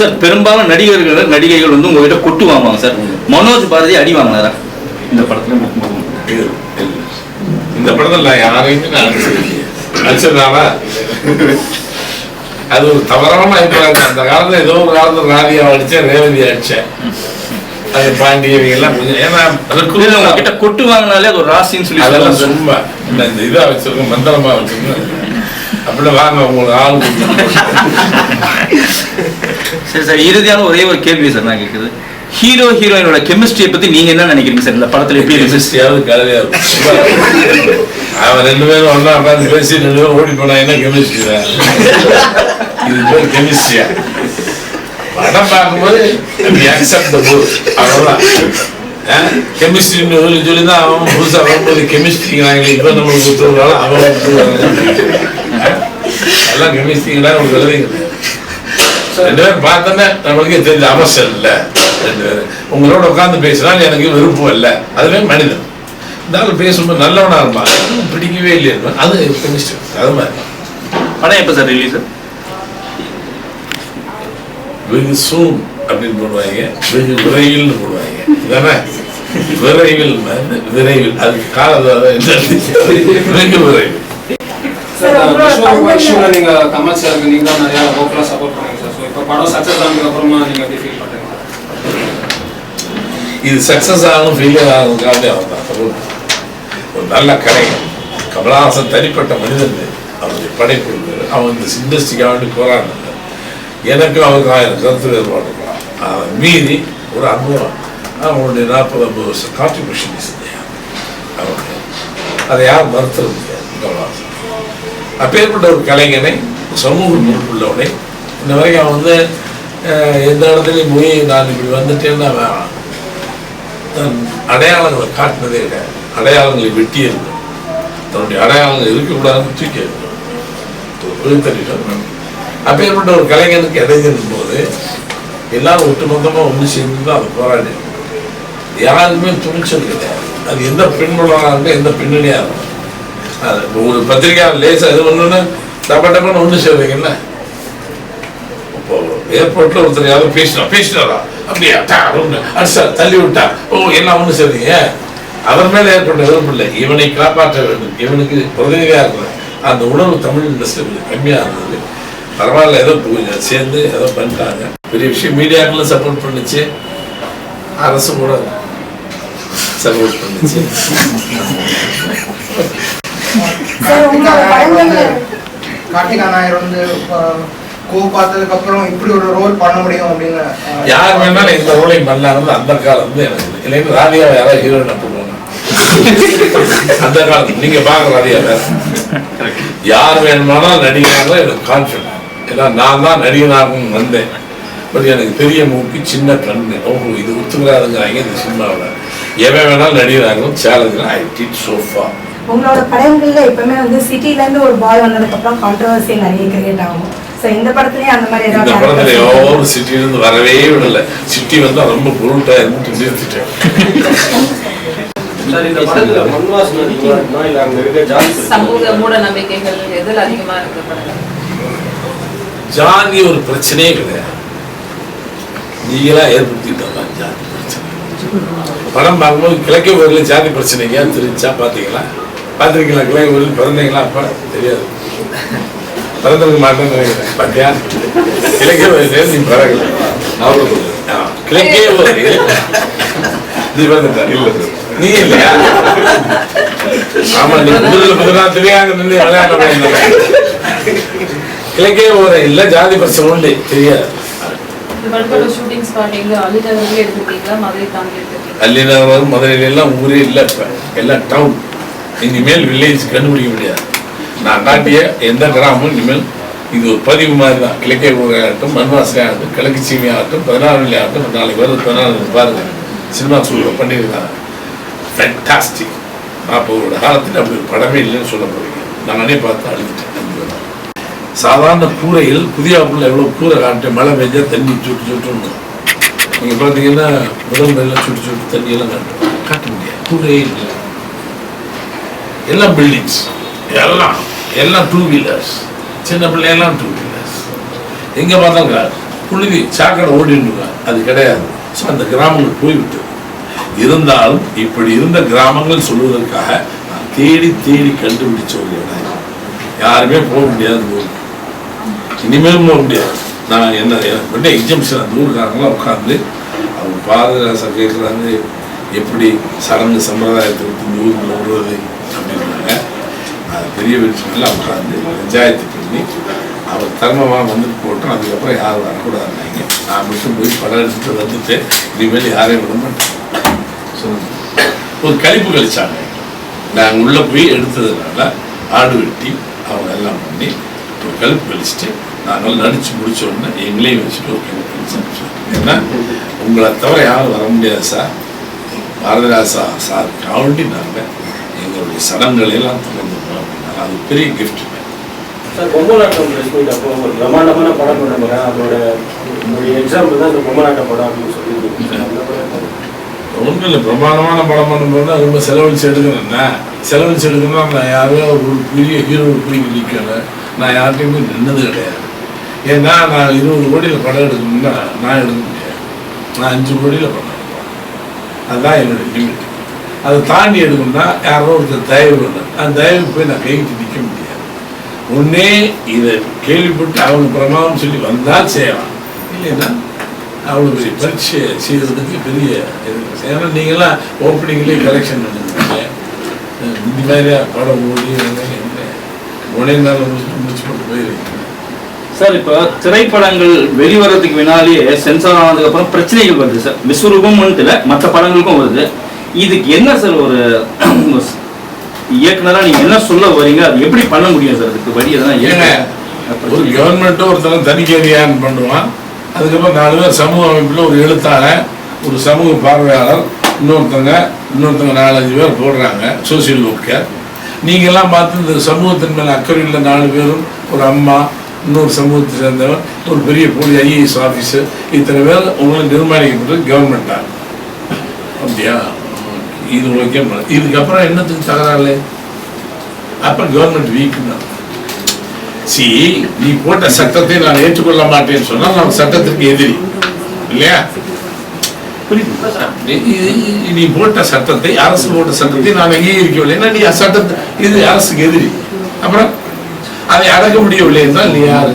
Sir பெரும்பாலும் நடிகைகள் வந்து உங்ககிட்ட கொட்டு வாங்குவாங்க சார். மனோஜ் பாரதி அடி வாங்கினாரா இந்த படத்துல? இந்த படத்துல யாரையுமே நான் அடிச்சதுனால அது ஒரு தவறான அபிப்பிராயம். அந்த காலத்துல ஏதோ ஒரு காலத்துல ராதியா அடிச்சேன், ரேவதி அடிச்சேன், அது பாண்டியவை எல்லாம் கொஞ்சம். ஏன்னா கிட்ட கொட்டு வாங்கினாலே அது ஒரு ராசின்னு சொல்லி அதெல்லாம் சும்மா இந்த இதா வச்சிருக்கோம், மந்திரமா வச்சிருக்கோம், அப்படிலாம் வாங்க உங்களுக்கு ஆள். சரி சார், இறுதியான ஒரே ஒரு கேள்வி சார் நான் கேட்குறது, ஹீரோ ஹீரோயினோட கெமிஸ்ட்ரியை பத்தி நீங்க என்ன நினைக்கிறீங்க சார்? இந்த படத்துல எப்படி கெமிஸ்ட்ரியாவது கலவையா இருக்கும். அவன் 2 பேரும் ஒன்னா உட்காந்து பேசி 2 பேரும் ஓடி போனா என்ன கெமிஸ்ட்ரி தான்? இது பேர் கெமிஸ்ட்ரியா? படம் பார்க்கும்போது அவ்வளவுதான். கெமிஸ்ட்ரின்னு சொல்லிதான் அவன் புதுசா வரும்போது கெமிஸ்ட்ரிங்கிறாங்க. இப்ப நம்மளுக்கு கொடுத்துருந்தாலும் அவன் எல்லாம் கெமிஸ்ட்ரிங்களா ஒரு விளைவிங்க. 2 பேரும் பார்த்தோன்னே நம்மளுக்கே தெரிஞ்ச அவசியம் இல்லை. 2 பேரும் உங்களோட உட்காந்து பேசினால் எனக்கு விருப்பம் இல்லை. அதுவே மனிதன். இருந்தாலும் பேசும்போது நல்லவனா இருப்பான், பிடிக்கவே இல்லையா, அது கெமிஸ்ட்ரி. அது மாதிரி படம் எப்போ சார் ரிலீஸ்? வெகு சூன் அப்படின்னு போடுவாங்க, வெகு விரைவில் போடுவாங்க. இதானே விரைவில் விரைவில், அதுக்கு காலம் வெகு விரைவில். நீங்க கமல் சாருக்கு நீங்க தான் நிறைய ஓக்கலா சப்போர்ட் பண்ணுங்க சார். ஸோ இப்போ படம் சக்சஸ் ஆனதுக்கு அப்புறமா நீங்க எப்படி ஃபீல் பண்றீங்க? இது சக்சஸ் ஆகணும் ஃபெயிலியர் ஆகுறதுக்காக அவன் தான் சப்போர்ட். ஒரு நல்ல கலைஞன் கமலஹாசன் தனிப்பட்ட மனிதன், அவனுடைய படைப்பு, அவன் இந்த இண்டஸ்ட்ரிக்காக வேண்டி போராடினாங்க. எனக்கும் அவருக்கும் 1000 கருத்து வேறுபாடு இருக்கலாம். அதை மீறி ஒரு அனுபவம் அவனுடைய 40-50 வருஷம் கான்ட்ரிபியூஷன் அவனுக்கு அதை யாரும் மறுத்தது முடியாது. கமலஹாசன் அப்பேற்பட்ட ஒரு கலைஞனை, சமூக பொறுப்புள்ளவனை, இந்த வரைக்கும் அவன் வந்து எந்த இடத்துலையும் போய் நான் இப்படி வந்துட்டேன்னா தன் அடையாளங்களை காட்டினதே கிடையாது. அடையாளங்களை வெட்டி இருக்கும், தன்னுடைய அடையாளங்கள் இருக்கக்கூடாதுன்னு தூக்கி இருக்கும். அப்பேற்பட்ட ஒரு கலைஞனுக்கு இடைஞ்சிருக்கும் போது எல்லாரும் ஒட்டுமொத்தமாக ஒன்று சேர்ந்து தான் அதை போராடி. யாருக்குமே துணிச்சல் கிடையாது. அது எந்த பெண்களாக இருக்கும், எந்த பின்னணியாக இருக்கும். அது ஒரு பத்திரிகையாளர் லேசாக இது ஒன்றுன்னு டப்பன்னு ஒன்று சேர்றீங்கல்ல. இப்போ ஏர்போர்ட்டில் ஒருத்தர் யாரும் பேசினாரா அப்படியா அடிச்சா தள்ளி விட்டா எல்லாம் ஒன்று சேர்றீங்க. அவர் மேலே ஏற்பட்ட விருப்பம் இல்லை, இவனை காப்பாற்ற வேண்டும், இவனுக்கு பிரதிநிதியாக இருக்கிற அந்த உணர்வு தமிழ் இண்டஸ்ட்ரி கொஞ்சம் கம்மியாக இருந்தது. பரவாயில்ல, ஏதோ கொஞ்சம் சேர்ந்து ஏதோ பண்ணிட்டாங்க. பெரிய விஷயம். மீடியாக்களும் சப்போர்ட் பண்ணிச்சு, அரசு கூட சப்போர்ட் பண்ணிச்சு. கார்த்திகா நாயர் வந்து பார்த்ததுக்கு அப்புறம் இப்படி ஒரு ரோல் பண்ண முடியும் அப்படின்னு யார் வேணாலும் இந்த ரோலையும் பண்ணலாம்னு அந்த காலம் வந்து எனக்கு இல்லைன்னு ராதியாவை யாராவது ஹீரோயினா போடுவாங்க. அந்த காலத்துல நீங்க பாக்க ராதியா வேற யார் வேணுமானாலும் நடிகராக எனக்கு கான்ஃபிடன்ட். ஏன்னா நான் தான் நடிகனாகவும் வந்தேன். பட் எனக்கு பெரிய மூக்கு, சின்ன கண்ணு, இது ஒத்துக்கிறாதுங்கிறாங்க. இந்த சினிமாவில் எவன் வேணாலும் நடிகராகவும் சேலஞ்சில் ஐ டிட் சோ ஃபார். உங்களோட படங்கள்ல எப்பவுமே வந்து சிட்டில இருந்து ஒரு பாய் வந்ததுக்கு அப்புறம் கான்ட்ரோவர்சி நிறைய கிரியேட் ஆகும். சோ இந்த படத்துலயே அந்த மாதிரி ஏதாவது? இந்த படத்துல ஒரு சிட்டில இருந்து வரவே விடல. சிட்டி வந்தா ரொம்ப பொருட்டா இருந்து நிறுத்திட்டேன். சமூக மூட நம்பிக்கைகள் எதில் அதிகமா இருக்கு? ஜாதி ஒரு பிரச்சனையே கிடையாது. நீங்களா ஏற்படுத்திட்டு ஜாதி பிரச்சனை. படம் பார்க்கும்போது கிழக்கே ஊரில் ஜாதி பிரச்சனை ஏன் தெரிஞ்சா பார்த்தீங்களா? பார்த்துருக்கீங்களா? கிழக்கு ஊரில் பிறந்தீங்களா? அப்ப தெரியாது, பிறந்திருக்க மாட்டேன்னு நினைக்கிறேன். பார்த்தியா, கிழக்கே ஊரில் நீ பிறகு கிழக்கே ஊரில் நீ பிறந்துட்டா இல்லை நீ இல்லையா? ஆமா, நீ முதல்ல தெரியாத நின்று விளையாட கிழக்கே ஊரை இல்லை ஜாதி பிரச்சனை ஒன்று தெரியாது. அள்ளிநகர் மதுரையில எல்லாம் ஊரே இல்லை, இப்ப எல்லாம் டவுன். இனிமேல் வில்லேஜ் கண்டுபிடிக்க முடியாது. நான் காட்டிய எந்த கிராமம் இனிமேல் இது ஒரு பதிவு மாதிரி தான். கிழக்கே ஊராகட்டும், மண்வாசலே ஆகட்டும், கிழக்கு சீமை ஆகட்டும், 14 ஆகட்டும், நாளைக்கு வருது 14 பாருங்க. சினிமா சூழல் பண்ணியிருக்காங்க. ஃபேண்டாஸ்டிக். 40 காலத்தில் அப்படி ஒரு படமே இல்லைன்னு சொல்ல போறீங்க. நானே பார்த்து அழுதுட்டேன். சாதாரண கூரையில் புதியாப்புல எவ்வளோ கூரை காட்டேன். மழை பெஞ்சா தண்ணி சுட்டு சுட்டுன்னு நீங்கள் பார்த்தீங்கன்னா முதல் மேலாம் சுட்டு சுட்டு தண்ணியெல்லாம் காட்ட முடியாது. கூரையே இல்லை, எல்லாம் பில்டிங்ஸ், எல்லாம் 2 வீலர்ஸ். சின்ன பிள்ளையெல்லாம் 2 வீலர்ஸ். எங்கே பார்த்தாலும் கார். புழுதி சாக்கடை ஓடின்னு அது கிடையாது. ஸோ அந்த கிராமங்கள் போய்விட்டது. இருந்தாலும் இப்படி இருந்த கிராமங்கள் சொல்வதற்காக நான் தேடி தேடி கண்டுபிடிச்ச ஒரு இடம். யாருமே போக முடியாது ஊர், இனிமேலும் போக முடியாது. நான் என்ன பண்ண எக்ஸாம்ஷன் அந்த ஊருக்காரங்களாம் உட்காந்து அவங்க பாரதிதாசன் கேட்குறாங்க எப்படி சடங்கு சம்பிரதாயத்தை விட்டு இந்த ஊருக்குள்ள விடுறது அப்படின்னாங்க. அது பெரிய விஷயங்கள்லாம் உட்காந்து பஞ்சாயத்து பண்ணி அவர் தர்மமாக வந்துட்டு போட்டோம். அதுக்கப்புறம் யாரும் வரக்கூடாதுன்னாங்க. நான் மட்டும் போய் படம் எடுத்துட்டு வந்துட்டு இனிமேல் யாரையும் விட மாட்டேன் ஒரு கழிப்பு கழிச்சாங்க. நாங்கள் உள்ளே போய் எடுத்ததுனால ஆடு வெட்டி அவங்க எல்லாம் பண்ணி ஒரு கழிப்பு கழிச்சுட்டு நாங்கள் நடிச்சு முடிச்ச உடனே எங்களையும் வச்சுட்டு ஒரு கழிப்பு கழிச்சு. ஏன்னா உங்களை தவிர யாரும் வர முடியாது சார், பாரதிராசா சார் காவண்டி நாங்கள் எங்களுடைய சடங்குகளையெல்லாம் தொடர்ந்துருக்கோம் அப்படின்னா அது பெரிய கிஃப்ட். சார் பொம்மலாட்டம் ப்ரெஸ் மீட் அப்போ ஒரு பிரம்மாண்டமான படம் கொண்டு போகிறேன். அதோட எக்ஸாம்பிள் தான் இந்த பொம்மலாட்ட படம் அப்படின்னு சொல்லி ஒன்றும் இல்லை. பிரமாணமான படம் பண்ணும்போது ரொம்ப செலவழிச்சு எடுக்கணும்னா செலவழிச்சு எடுக்கணும்னா நான் யாருமே ஒரு பெரிய ஹீரோ போய் நிற்கல. நான் யார்கிட்டையுமே நின்னது கிடையாது. ஏன்னா நான் 20 கோடியில் படம் எடுக்கணும்னா நான் எடுக்க முடியாது. நான் 5 கோடியில் படம் எடுப்பேன். அதுதான் என்னுடைய லிமிட். அதை தாண்டி எடுக்கணும்னா யாரோ ஒருத்தர் தயவு வேணும். அந்த தயவுக்கு போய் நான் கைவிட்டு நிற்க முடியாது. ஒன்னே இதை கேள்விப்பட்டு அவனுக்கு பிரமாதம் சொல்லி வந்தால் செய்யலாம், இல்லைன்னா அவ்வளோ பெரிய பரீட்சை செய்வதற்கு பெரிய ஏன்னா நீங்களாம் ஓப்பனிங்லேயே கலெக்ஷன் பண்ணுறீங்க. இந்த மாதிரியா படம் ஓடி ஒரே நாள் முடிச்சு போட்டு போயிருக்கீங்க. சார் இப்போ திரைப்படங்கள் வெளிவரதுக்கு முன்னாலேயே சென்சார் ஆனதுக்கு அப்புறம் பிரச்சனைகள் வருது சார். விஸ்வரூபம்னு இல்லை, மற்ற படங்களுக்கும் வருது. இதுக்கு என்ன சார் ஒரு இயக்குனராக நீங்கள் என்ன சொல்ல வரீங்க? அது எப்படி பண்ண முடியும் சார்? அதுக்கு வழி எதனா ஏங்க ஒரு கவர்மெண்ட்டும் ஒருத்தவங்க தணிக்கையான்னு பண்ணுவான். அதுக்கப்புறம் 4 பேர் சமூக அமைப்பில் ஒரு எழுத்தாளர், ஒரு சமூக பார்வையாளர், இன்னொருத்தவங்க 4-5 பேர் போடுறாங்க சோசியல் ஒர்க்கர். நீங்கள்லாம் பார்த்து இந்த சமூகத்தின் மேலே அக்கறை இல்லை 4 பேரும், ஒரு அம்மா, இன்னொரு சமூகத்தை சேர்ந்தவர், ஒரு பெரிய போலீஸ் ஐஏஎஸ் ஆஃபீஸர், இத்தனை பேர் உங்களை நிர்மாணிக்கப்பட்டது கவர்மெண்ட்டாக. அப்படியா? இது ஓகே. இதுக்கப்புறம் என்னத்துக்கு தகராறு? அப்போ கவர்மெண்ட் வீக்குன்னு சி நீ போட்ட சட்டத்தை நான் ஏற்றுக்கொள்ள மாட்டேன்னு சொன்னால் நான் சட்டத்திற்கு எதிரி இல்லையா? நீ போட்ட சட்டத்தை, அரசு போட்ட சட்டத்தை நான் அங்கீகரிக்கவில்லை. ஏன்னா நீ சட்டத்தை இது அரசுக்கு எதிரி. அப்புறம் அதை அடக்க முடியவில்லை என்றால் நீ யாரு?